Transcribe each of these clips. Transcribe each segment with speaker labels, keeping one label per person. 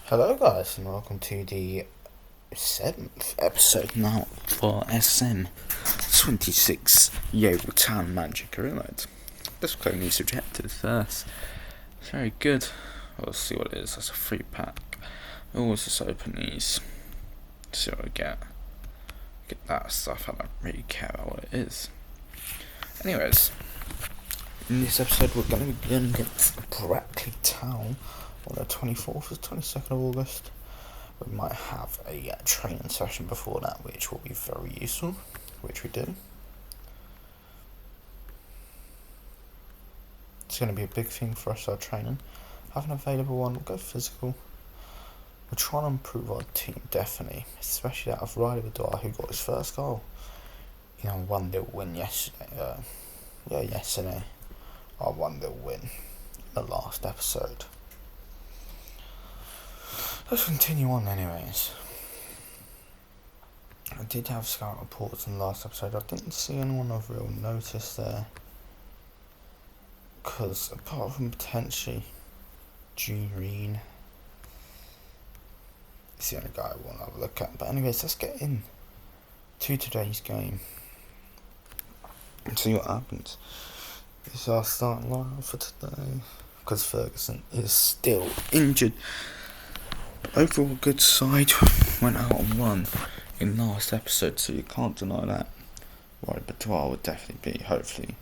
Speaker 1: Hello guys and welcome to the 7th episode now for SM26 Yeovil Town Magic Reload. This clone needs rejected first. It's very good. We'll see what it is. That's a free pack. Always just open these. See what I get. Get that stuff. I don't really care about what it is. Anyways, in this episode we're going to be going against Brackley Town on the 24th or 22nd of August. We might have a training session before that, which will be very useful, which we do. It's going to be a big thing for us, our training. Have an available one, we'll go physical. We're trying to improve our team, definitely, especially that of Riley Badar, who got his first goal. 1-0 win yesterday. Yesterday. Our 1-0 win in the last episode. Let's continue on anyways. I did have scout reports in the last episode. I didn't see anyone of real notice there. Because apart from potentially June, it's the only guy I want to have a look at. But anyways, let's get in to today's game and see what happens. This is our starting lineup for today. Because Ferguson is still injured. Overall, good side. Went out on one in last episode, so you can't deny that. Right, but Dwyer would definitely be, hopefully,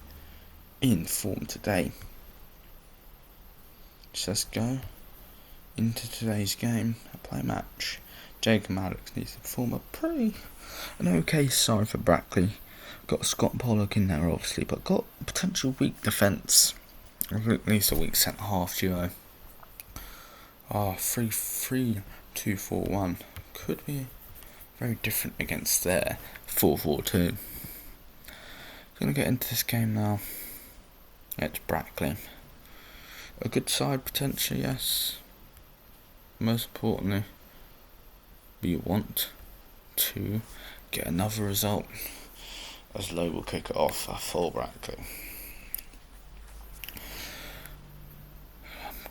Speaker 1: in form today. So let's go into today's game. A play match. Jacob Alex needs to perform an okay side for Brackley. Got Scott Pollock in there, obviously, but got potential weak defence. Or at least a weak centre half duo. 3-3-2-4-1 could be very different against their 4-4-2. Gonna get into this game now. It's Brackley. A good side potentially, yes. Most importantly, we want to get another result as Lowe will kick it off for Brackley.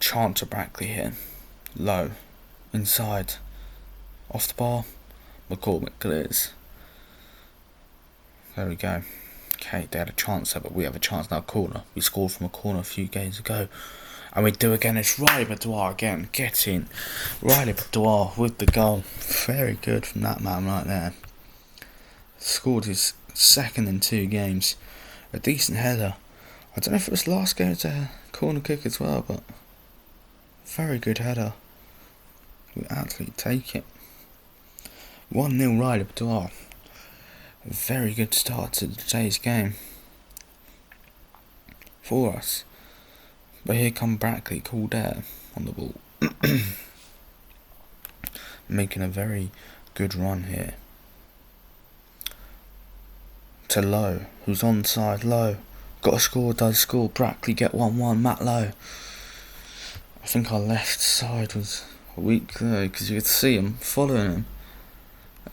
Speaker 1: Chance of Brackley here. Low, inside, off the bar, McCormick clears. There we go. Okay, they had a chance there, but we have a chance now. Corner. We scored from a corner a few games ago. And we do again. It's Riley Badar again. Get in. Riley Badar with the goal. Very good from that man right there. Scored his second in 2 games. A decent header. I don't know if it was last game to a corner kick as well, but very good header. We actually take it. 1-0 Riley Badar. A very good start to today's game for us. But here come Brackley, called there on the ball. Making a very good run here. To Lowe, who's onside. Lowe. Got to score, does score. Brackley get 1-1. Matt Lowe. I think our left side was weak there because you could see him following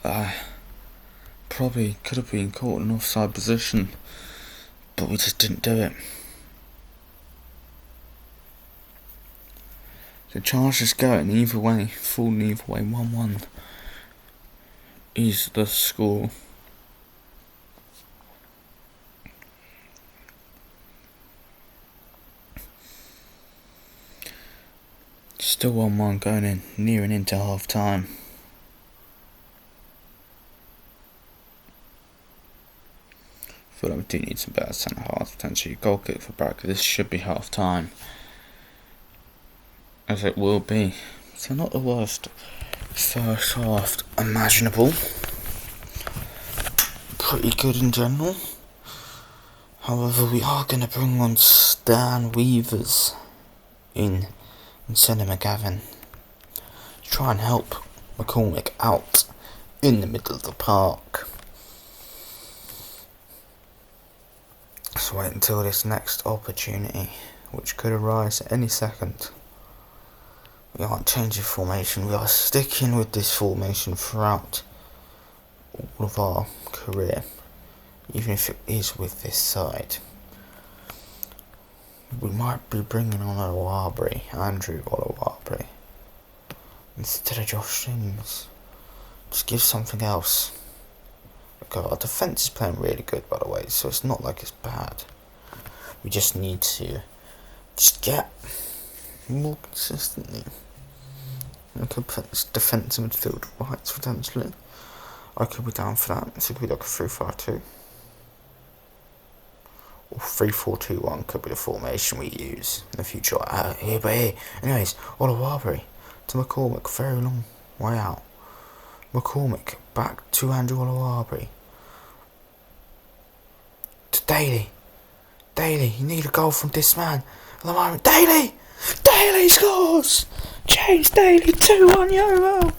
Speaker 1: him. Probably could have been caught in an offside position, but we just didn't do it. The charge is going either way, falling either way. 1-1 is the score. Still 1-1 going in, nearing into half time. I feel like we do need some better centre halves, potentially. Goal kick for Brackley. This should be half time, as it will be. So not the worst first half imaginable. Pretty good in general. However, we are going to bring on Stan Weavers in and send him McGavin to try and help McCormick out in the middle of the park. Let's wait until this next opportunity, which could arise at any second. We aren't changing formation, we are sticking with this formation throughout all of our career, even if it is with this side. We might be bringing on Andrew Oluwabri. instead of Josh James. Just give something else. Okay, our defence is playing really good, by the way, so it's not like it's bad. We just need to just get more consistently. I could put this defensive midfield right potentially. I could be down for that. So it could be like a 3-5-2. Or 3-4-2-1 could be the formation we use in the future. Here. Anyways, Oliver to McCormick, very long way out. McCormick back to Andrew Oliver. To Daly, you need a goal from this man at the moment. Daly scores! James Daly, 2-1 Yeovil!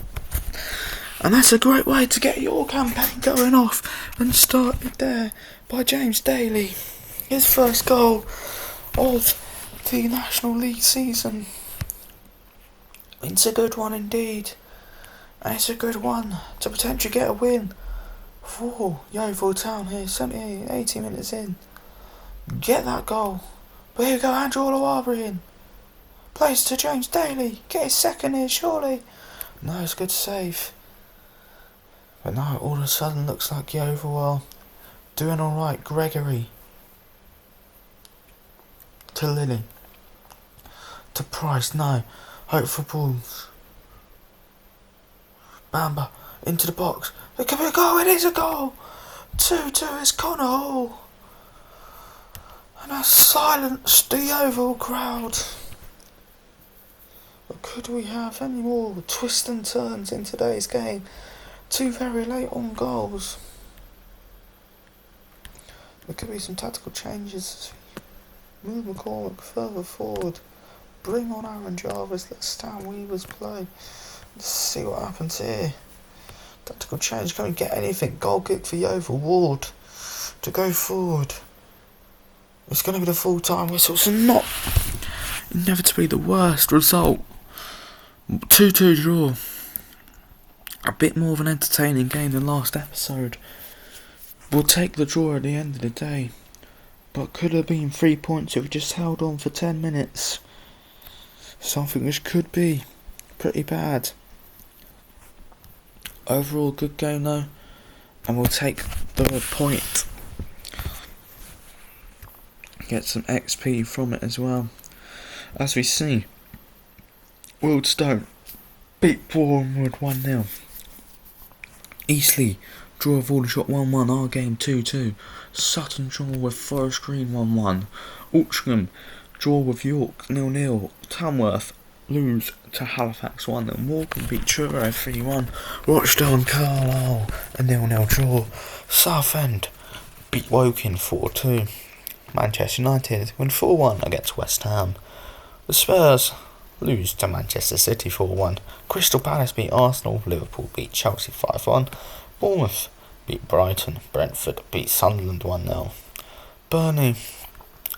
Speaker 1: And that's a great way to get your campaign going off and started there by James Daly. His first goal of the National League season. It's a good one indeed. And it's a good one to potentially get a win for Yeovil Town here, 80 minutes in. Get that goal. But here we go, Andrew Oliver in. Plays to James Daly. Get his second here, surely. No, it's a good save. But now all of a sudden looks like Yeovil are doing alright. Gregory. To Lily. To Price, no. Hope for balls. Bamba. Into the box. It could be a goal, it is a goal. 2-2 is Connor Hall. And that silenced the Yeovil crowd. But could we have any more twists and turns in today's game? Two very late on goals. There could be some tactical changes. Move McCormick further forward. Bring on Aaron Jarvis. Let Stan Weavers play. Let's see what happens here. Tactical change. Can we get anything? Goal kick for Yeovil. Ward to go forward. It's going to be the full-time whistle. So not inevitably the worst result. 2-2 draw. A bit more of an entertaining game than last episode. We'll take the draw at the end of the day. But could have been 3 points if we just held on for 10 minutes. Something which could be pretty bad. Overall, good game though. And we'll take the point. Get some XP from it as well. As we see, Wildstone beat Bournemouth 1-0. Eastleigh draw with Aldershot 1-1, our game 2-2. Sutton draw with Forest Green 1-1. Altrincham draw with York 0-0. Tamworth lose to Halifax 1-0. Morgan beat Truro 3-1. Rochdale and Carlisle a 0-0 draw. Southend beat Woking 4-2. Manchester United win 4-1 against West Ham. The Spurs lose to Manchester City 4-1. Crystal Palace beat Arsenal. Liverpool beat Chelsea 5-1. Bournemouth beat Brighton. Brentford beat Sunderland 1-0. Burnley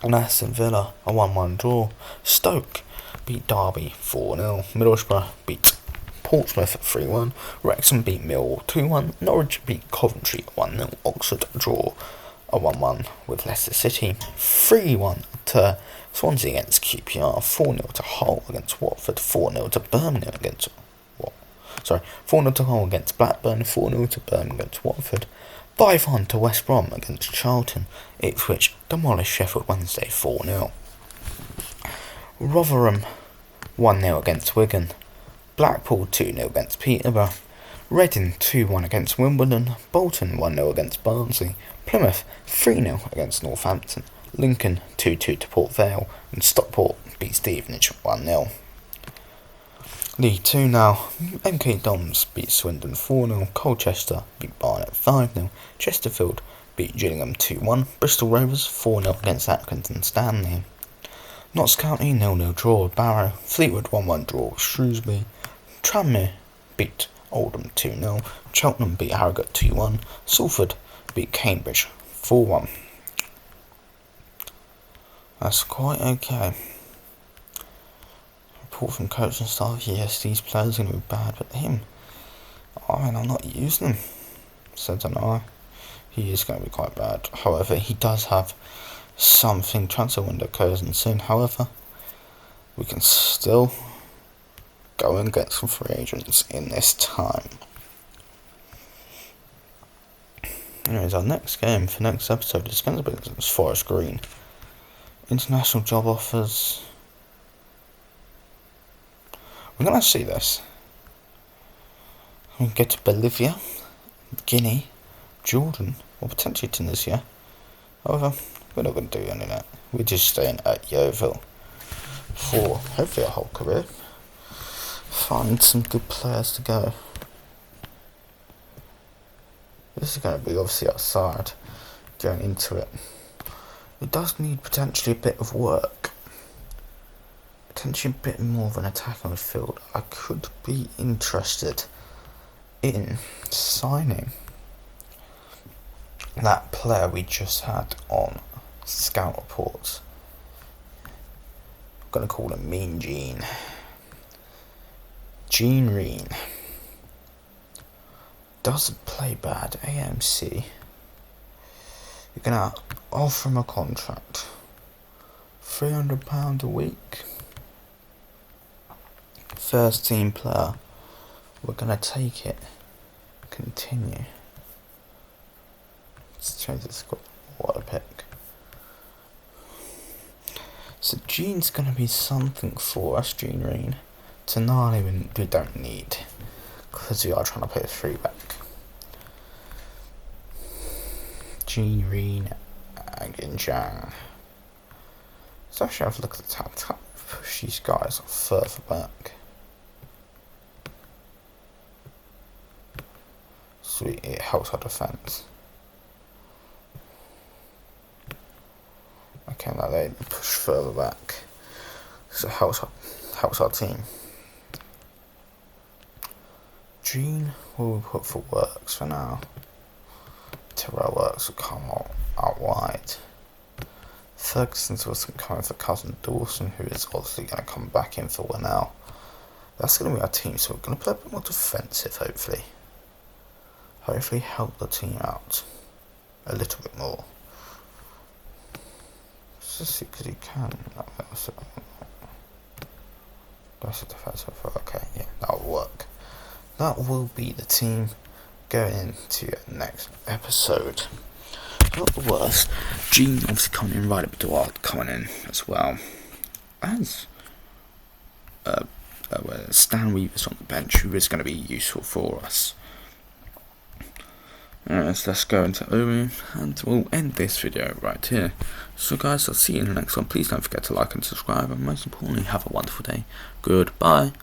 Speaker 1: and Aston Villa a 1-1 draw. Stoke beat Derby 4-0. Middlesbrough beat Portsmouth 3-1. Wrexham beat Millwall 2-1. Norwich beat Coventry 1-0. Oxford draw a 1-1 with Leicester City. 3-1 to Swansea against QPR. 4-0 to Hull against Watford. 4-0 to Birmingham against 4-0 to Hull against Blackburn. 4-0 to Birmingham against Watford. 5-1 to West Brom against Charlton. Ipswich demolished Sheffield Wednesday 4-0. Rotherham 1-0 against Wigan. Blackpool 2-0 against Peterborough. Reading 2-1 against Wimbledon. Bolton 1-0 against Barnsley. Plymouth 3-0 against Northampton. Lincoln 2-2 to Port Vale. And Stockport beat Stevenage 1-0. League 2 now. MK Dons beat Swindon 4-0. Colchester beat Barnet 5-0. Chesterfield beat Gillingham 2-1. Bristol Rovers 4-0 against Accrington Stanley. Notts County 0-0 draw with Barrow. Fleetwood 1-1 draw with Shrewsbury. Tranmere beat Oldham 2-0. Cheltenham beat Harrogate 2-1. Salford beat Cambridge 4-1. That's quite okay. Report from coach and staff, yes, these players are going to be bad, but him, I'm not using him. So I don't know. He is going to be quite bad. However, he does have something transfer window closing soon. However, we can still go and get some free agents in this time. Anyways, our next game for next episode is going to be against Forest Green. International job offers. We're going to see this. We can get to Bolivia, Guinea, Jordan, or potentially Tunisia. However, we're not going to do any of that. We're just staying at Yeovil for hopefully our whole career. Find some good players to go. This is going to be obviously outside, going into it. It does need potentially a bit of work. Potentially a bit more of an attack on the field. I could be interested in signing that player we just had on scout reports. I'm going to call him Mean Gene. Gene Reen. Doesn't play bad. AMC. You're going to offer him a contract. £300 a week. First team player. We're going to take it. Continue. Let's change the squad. What a pick. So Gene's going to be something for us, Gene Reen. Tonali we don't need, because we are trying to play a 3-back. Gene Reen, egends. Let's actually have a look at the tab. Push these guys further back. Sweet, it helps our defence. Okay, now they push further back, so it helps our team. Gene will put for Works for now. Terrell Works will come out wide. Ferguson's also coming for Cousin Dawson, who is obviously going to come back in for Winnell. That's going to be our team, so we're going to play a bit more defensive, hopefully. Hopefully help the team out a little bit more. Let's just see, because he can. That's a defensive. Okay, yeah, that'll work. That will be the team going into the next episode. Not the worst. Gene obviously coming in, right up Duarte coming in as well. As Stan Weaver's on the bench, who is going to be useful for us. So let's go into Owen, and we'll end this video right here. So guys, I'll see you in the next one. Please don't forget to like and subscribe, and most importantly, have a wonderful day. Goodbye.